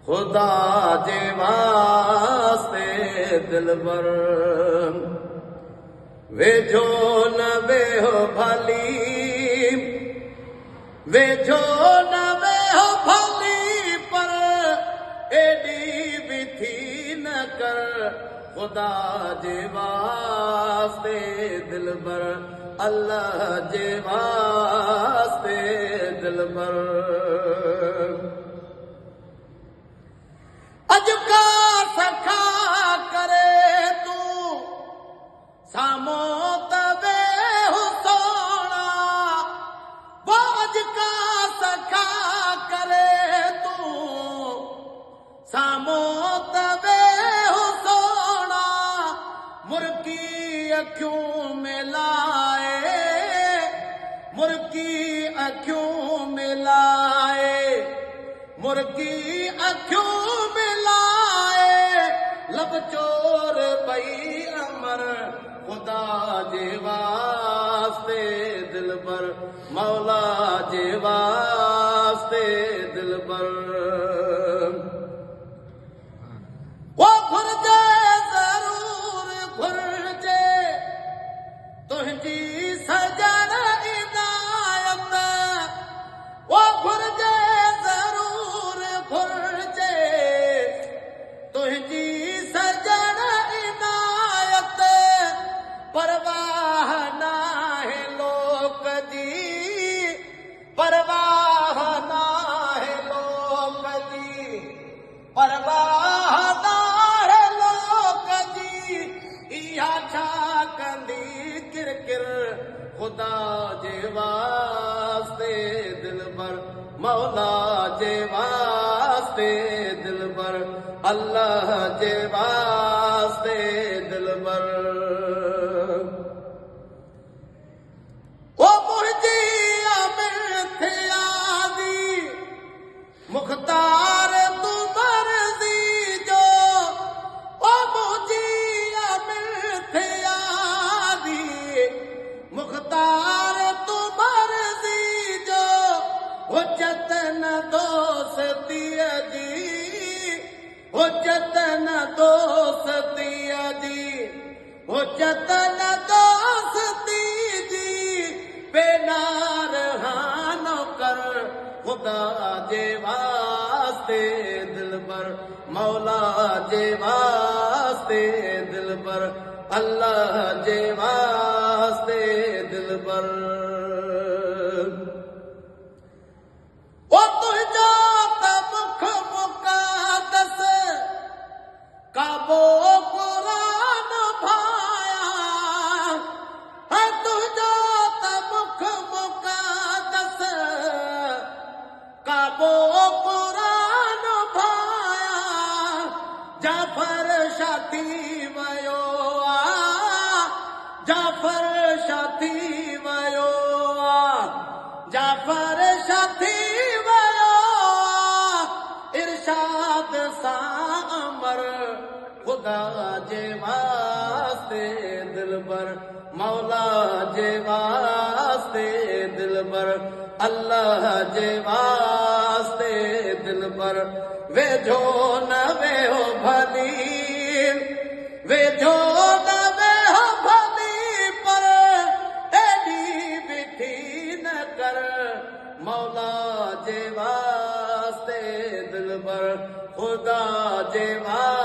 खुदा जे वास्ते दिलबर वेझो न वेहो भली वेझो न वेहो भली पर एडी भी थी न कर खुदा जे वास्ते दिलबर अल्लाह जे वास्ते दिलबर अजका सखा करे तू सामो तबे हो सोना वो अजका सखा करे तू सामो तबे हो सोना मुर्की अखियों में लाए मुर्की अखियों में लाए मुर्की अखियों में लाए लब चोर बई अमर खुदा जे वास्ते दिलबर मौला जे वास्ते दिलबर वो घुर्जे जरूर घुर्जे तुझी सजन इनायत वो घुर्जे जरूर घुर्जे तुझी सजन इनायत परवाह ना है लोक जी परवाह ना है लोक जी परवाह ना है लोक जी इहा छा कंदी किरकिर खुदा जे वास्ते दिलबर मौला जे वास्ते दिलबर अल्लाह जे वास्ते दिलबर ओ मुझी अमिर थे आदी मुख्तार तू मर्जी जो ओ मुझी अमिर थे आदी मुख्तार तू मर्जी जो हुज्जत न दोस्ती जी हुज्जत न दोस्ती जी हुज्जत न दोस्ती जी बेनार हानो कर खुदा जे वास्ते दिलबर मौला जे वास्ते दिलबर अल्लाह जे वास्ते दिलबर ओ तुझो त मुख मुक़द्दस काबो कुरान भाया है तुझो त मुख मुक़द्दस काबो कुरान भाया जाफर शाथी वयो जाफर शाथी वयो जाफर शाथी वयो इरशाद सा अमर खुदा जे वास्ते दिलबर मौला जे वास्ते दिलबर अल्लाह जे वास्ते दिलबर वेझो न वेहो भली वेझो न वेहो भली पर एडी भी थी न कर मौला जे वास्ते दिलबर खुदा जे वास्ते